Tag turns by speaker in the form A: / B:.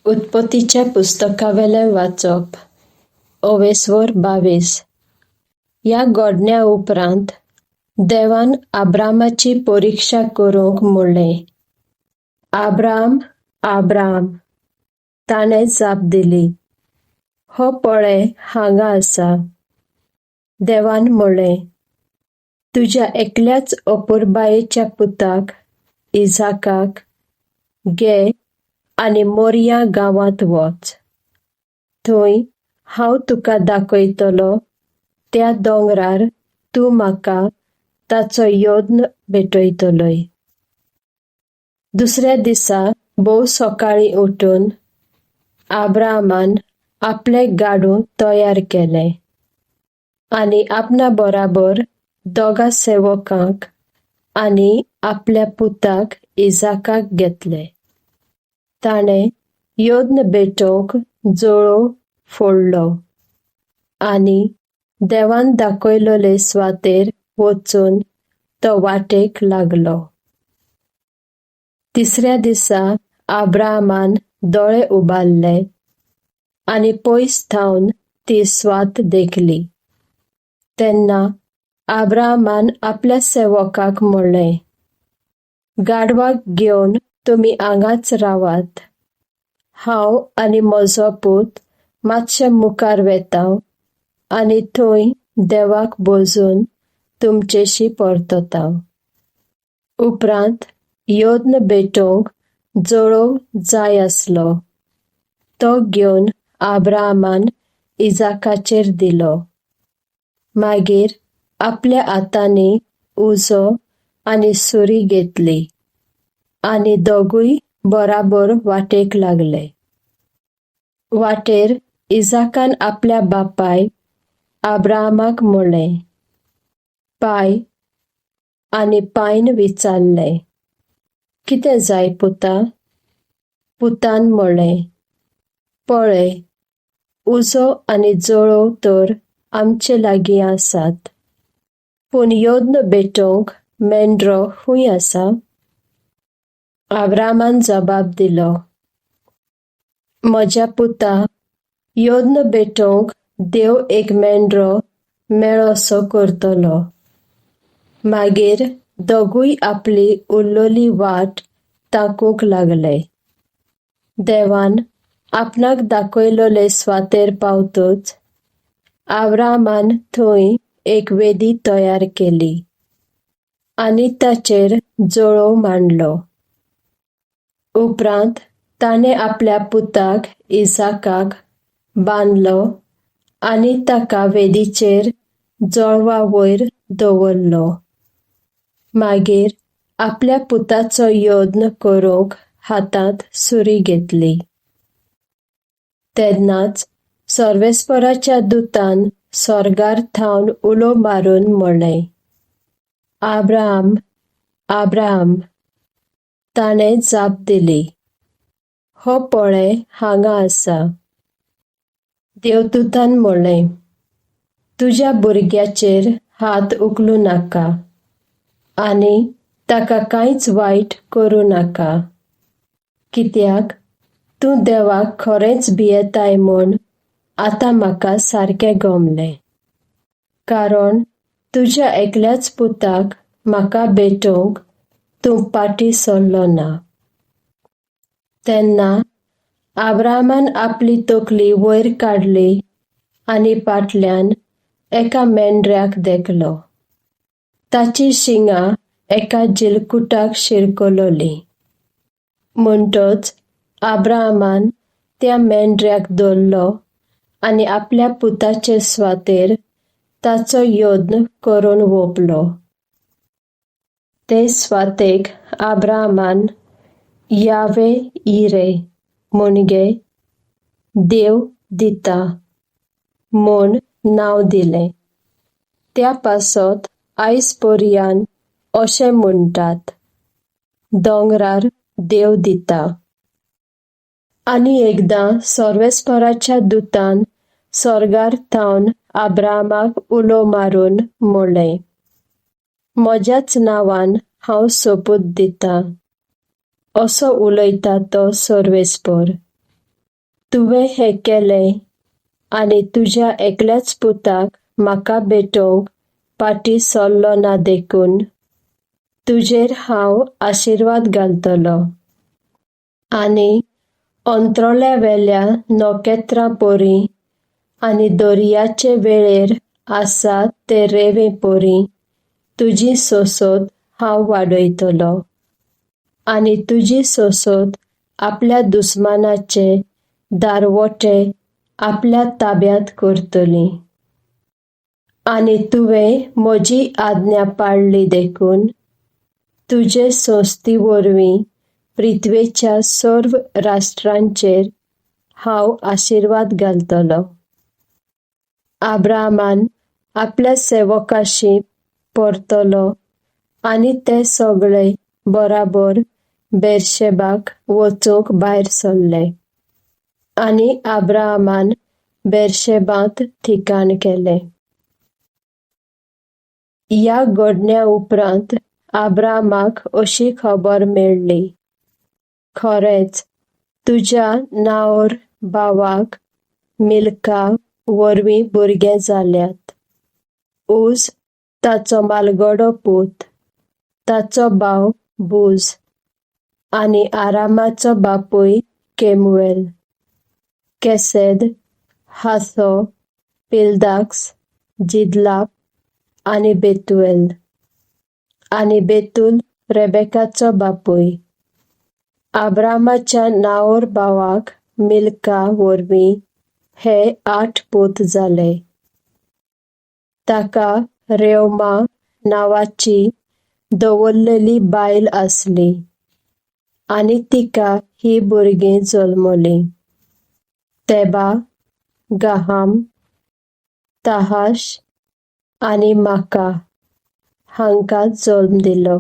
A: उत्पत्तीच्या पुस्तकावेलें वाचप. ओवेसवर 22. ह्या घडण्या उपरांत देवान आब्रामाची परीक्षा करूंक म्हणलें. Abraham, Abraham. ताणें जाप दिली, हो पळय हांगा आसा. देवान म्हणलें, तुज्या एकल्याच अपुरबायेच्या पुताक इसाकाक घे आनी मोरिया गांवांत वच. थंय हांव तुका दाखयतलो त्या दोंगरार तूं म्हाका ताचो योद्न भेटयतलोय. दुसऱ्या दिसा भोव सकाळीं उठून आब्रामान आपलें गाडू तयार केलें आनी आपणा बराबर दोगा सेवकांक आनी आपल्या पुताक इसाकाक घेतले. ताणें योद्न भेटोवंक जळो फोडलो आनी देवान दाखयलोले सुवातेर वचून तो वाटेक लागलो. तिसऱ्या दिसा आब्रामान दोळे उबारले आनी पयस थावन ती सुवात देखली. तेन्ना आब्रामान आपल्या सेवकाक म्हणलें, गाडवाक घेवन तुमी हांगाच रावात. हांव आनी म्हजो पूत मातशे मुखार वेतांव आनी थंय देवाक भोजून तुमचेशी परततांव. उपरांत योद्न भेटोवंक जळो जाय आसलो. तो घेवन आब्रामान इसाकाचेर दिलो. मागीर आपल्या हातांनी उजो आनी सुरी घेतली आनी दोगूय बराबर वाटेक लागले. वाटेर इसाकान आपल्या बापाय आब्रामाक म्हणलें, पाय. आनी पायन विचारलें, कितें जाय पुता? पुतान म्हणलें, पळय, उजो आनी जळो तर आमचे लागीं आसात, पूण योद्न भेटोवंक मेंढरो खूंय आसा? आब्रामान जबाब दिलो, म्हज्या पुता, योद्न भेटोवंक देव एक मेंढरो मेळोसो करतलो. मागीर दोगूय आपली उरलोली वाट तांकूंक लागले. देवान आपणाक दाखयलोले सुवातेर पावतूच आब्रामान थंय एक वेदी तयार केली आनी ताचेर जळो मांडलो. उपरांत ताणें आपल्या पुताक इसाकाक बांदलो आनी ताका वेदीचेर जळवा वयर दवरलो. मागीर आपल्या पुताचो योद्न करूंक हातांत सुरी घेतली. तेन्नाच सर्वेस्पराच्या दुतान सोर्गार थावन उलो मारून म्हणलें, आब्राम, आब्राम. ताणें जाप दिली, हो पळय हांगा आसा. देवदूतान म्हणलें, तुज्या भुरग्याचेर हात उखलूं नाका आनी ताका कांयच वायट करूं नाका, कित्याक तूं देवाक खरेंच भियेताय म्हूण आतां म्हाका सारकें गमलें. कारण तुज्या एकल्याच पुताक म्हाका भेटोवंक तूं फाटीं सरलो ना. तेन्ना आब्रामान आपली तकली वयर काडली आनी फाटल्यान एका मेंढऱ्याक देखलो. ताची शिंगां एका जिलकुटाक शिरकलोलीं. म्हणटच आब्रामान त्या मेंढऱ्याक धरलो आनी आपल्या पुताचे सुवातेर ताचो योद्न करून ओंपलो. ते सुवातेक आब्रामान यावे इरे म्हणजे देव दिता म्हूण नांव दिलें. त्या पासत आयज पर्यान अशें म्हणटात, दोंगरार देव दिता. आनी एकदां सर्वेस्पराच्या दुतान सोर्गार थावन आब्रामाक उलो मारून म्हणलें, म्हज्याच नांवान हांव सोपूत दितां. असो उलयता तो सर्वेस्पर. तुवें हें केलें आनी तुज्या एकल्याच पुताक म्हाका भेटोवंक फाटीं सरलो ना देखून तुजेर हांव आशिर्वाद घालतलों आनी अंत्रोल्यावेल्या नोखेत्रां पोरी आनी दर्याचे वेळेर आसा ते रेंवे पोरी तुजी सोसोत हांव वाडयतलों आनी तुजी सोसोत आपल्या दुस्मानाचे दारवोटे आपल्या ताब्यांत करतली. आनी तुवें म्हजी आज्ञा पाळली देखून तुजे सोंस्ती वरवीं पृथ्वेच्या सर्व राष्ट्रांचेर हांव आशिर्वाद घालतलों. अब्राहमान आपल्या सेवकाशी परतलो आनी ते सगळे बराबर बेर्शेबाक वचूंक भायर सरले. आनी अब्राहमान बेर्शेबांत ठिकाण केलें. ह्या घडण्यां उपरांत अब्राहमाक अशी खबर मेळ्ळी, खरेंच तुज्या नाओर भावाक मिल्का वरवीं भुरगें जाल्यात. उज ताचो मालगडो पूत, ताचो भाव बूज आनी आरामाचो बापूय केमुएल, केसेद, हासो, पिल्दाक्स, जिदलाप आनी बेतुएल. आनी बेतूल रेबेकाचो बापूय. अब्राहमाच्या नाओर भावाक मिल्का वरवीं हे 8 पूत जाले. ताका रेवमा नांवाची दवरलेली बायल आसली आनी तिका ही भुरगीं जल्मलीं. तेबा, गाहाम, ताहाश आनी माका हांकां जल्म दिलो.